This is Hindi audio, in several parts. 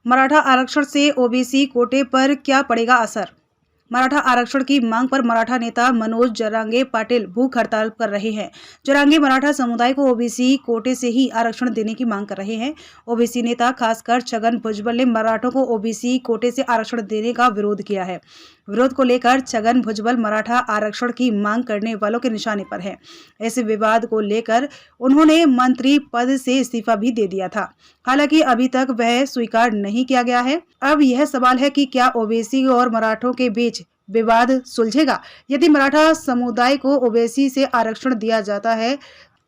मराठा आरक्षण से ओबीसी कोटे पर क्या पड़ेगा असर? मराठा आरक्षण की मांग पर मराठा नेता मनोज जरांगे पाटिल भूख हड़ताल कर रहे हैं। जरांगे मराठा समुदाय को ओबीसी कोटे से ही आरक्षण देने की मांग कर रहे हैं। ओबीसी नेता खासकर छगन भुजबल ने मराठों को ओबीसी कोटे से आरक्षण देने का विरोध किया है। विरोध को लेकर छगन भुजबल मराठा आरक्षण की मांग करने वालों के निशाने पर है। इस विवाद को लेकर उन्होंने मंत्री पद से इस्तीफा भी दे दिया था। हालांकि अभी तक वह स्वीकार नहीं किया गया है। अब यह सवाल है कि क्या ओबीसी और मराठों के बीच विवाद सुलझेगा? यदि मराठा समुदाय को ओबीसी से आरक्षण दिया जाता है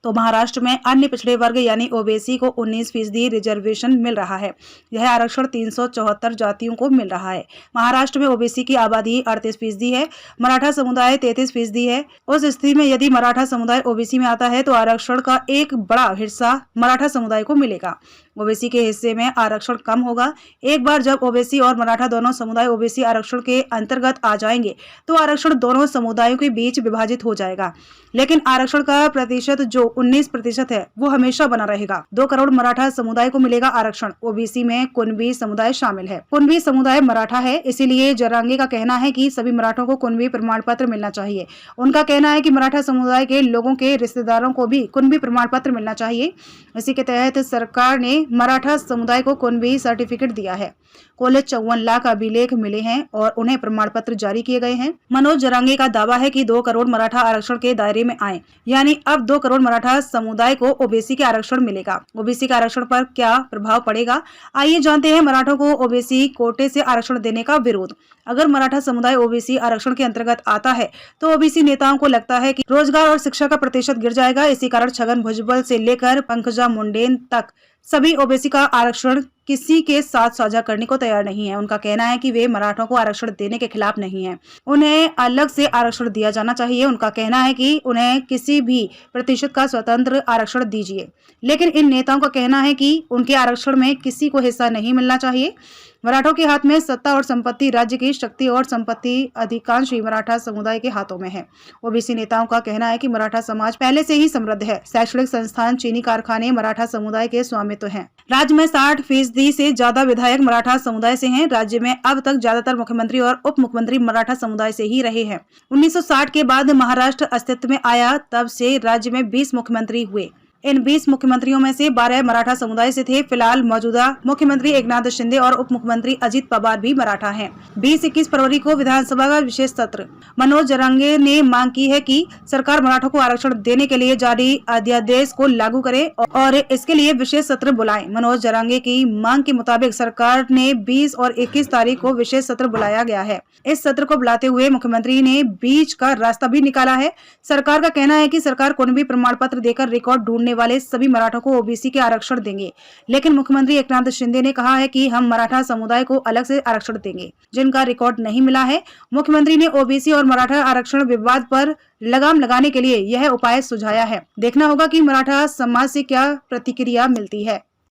तो महाराष्ट्र में अन्य पिछड़े वर्ग यानी ओबीसी को 19% रिजर्वेशन मिल रहा है। यह आरक्षण 374 जातियों को मिल रहा है। महाराष्ट्र में ओबीसी की आबादी 38% है, मराठा समुदाय 33% है। उस स्थिति में यदि मराठा समुदाय ओबीसी में आता है तो आरक्षण का एक बड़ा हिस्सा मराठा समुदाय को मिलेगा। ओबीसी के हिस्से में आरक्षण कम होगा। एक बार जब ओबीसी और मराठा दोनों समुदाय ओबीसी आरक्षण के अंतर्गत आ जाएंगे तो आरक्षण दोनों समुदायों के बीच विभाजित हो जाएगा, लेकिन आरक्षण का प्रतिशत जो 19% है वो हमेशा बना रहेगा। 2 करोड़ मराठा समुदाय को मिलेगा आरक्षण। ओबीसी में कुणबी समुदाय शामिल है। कुणबी समुदाय मराठा है, इसीलिए जरांगे का कहना है कि सभी मराठों को कुणबी प्रमाण पत्र मिलना चाहिए। उनका कहना है कि मराठा समुदाय के लोगों के रिश्तेदारों को भी कुणबी प्रमाण पत्र मिलना चाहिए। इसी के तहत सरकार ने मराठा समुदाय को कुणबी सर्टिफिकेट दिया है। कुल 54 लाख अभिलेख मिले हैं और उन्हें प्रमाण पत्र जारी किए गए हैं। मनोज जरांगे का दावा है कि 2 करोड़ मराठा आरक्षण के दायरे में आए, यानी अब 2 करोड़ मराठा समुदाय को ओबीसी के आरक्षण मिलेगा। ओबीसी के आरक्षण पर क्या प्रभाव पड़ेगा? आइए जानते हैं मराठों को ओबीसी कोटे से आरक्षण देने का विरोध। अगर मराठा समुदाय ओबीसी आरक्षण के अंतर्गत आता है तो ओबीसी नेताओं को लगता है कि रोजगार और शिक्षा का प्रतिशत गिर जाएगा। इसी कारण छगन भुजबल से लेकर पंकजा मुंडेन तक सभी ओबीसी का आरक्षण किसी के साथ साझा करने को तैयार नहीं है। उनका कहना है कि वे मराठों को आरक्षण देने के खिलाफ नहीं है, उन्हें अलग से आरक्षण दिया जाना चाहिए। उनका कहना है कि उन्हें किसी भी प्रतिशत का स्वतंत्र आरक्षण दीजिए, लेकिन इन नेताओं का कहना है कि उनके आरक्षण में किसी को हिस्सा नहीं मिलना चाहिए। मराठों के हाथ में सत्ता और संपत्ति, राज्य की शक्ति और संपत्ति अधिकांश ही मराठा समुदाय के हाथों में है। ओबीसी नेताओं का कहना है कि मराठा समाज पहले से ही समृद्ध है। शैक्षणिक संस्थान, चीनी कारखाने मराठा समुदाय के स्वामित्व हैं। राज्य में 60% से ज्यादा विधायक मराठा समुदाय से हैं। राज्य में अब तक ज्यादातर मुख्यमंत्री और उप मुख्यमंत्री मराठा समुदाय से ही रहे हैं। 1960 के बाद महाराष्ट्र अस्तित्व में आया, तब से राज्य में 20 मुख्यमंत्री हुए। इन 20 मुख्यमंत्रियों में से 12 मराठा समुदाय से थे। फिलहाल मौजूदा मुख्यमंत्री एकनाथ शिंदे और उप मुख्यमंत्री अजित पवार भी मराठा हैं। 20-21 फरवरी को विधानसभा का विशेष सत्र। मनोज जरांगे ने मांग की है कि सरकार मराठों को आरक्षण देने के लिए जारी अध्यादेश को लागू करे और इसके लिए विशेष सत्र बुलाए। मनोज जरांगे की मांग के मुताबिक सरकार ने 20 और 21 तारीख को विशेष सत्र बुलाया गया है। इस सत्र को बुलाते हुए मुख्यमंत्री ने बीच का रास्ता भी निकाला है। सरकार का कहना है कि सरकार कुणबी प्रमाण पत्र देकर रिकॉर्ड ढूंढने वाले सभी मराठों को ओबीसी के आरक्षण देंगे, लेकिन मुख्यमंत्री एकनाथ शिंदे ने कहा है कि हम मराठा समुदाय को अलग से आरक्षण देंगे जिनका रिकॉर्ड नहीं मिला है। मुख्यमंत्री ने ओबीसी और मराठा आरक्षण विवाद पर लगाम लगाने के लिए यह उपाय सुझाया है। देखना होगा कि मराठा समाज से क्या प्रतिक्रिया मिलती है।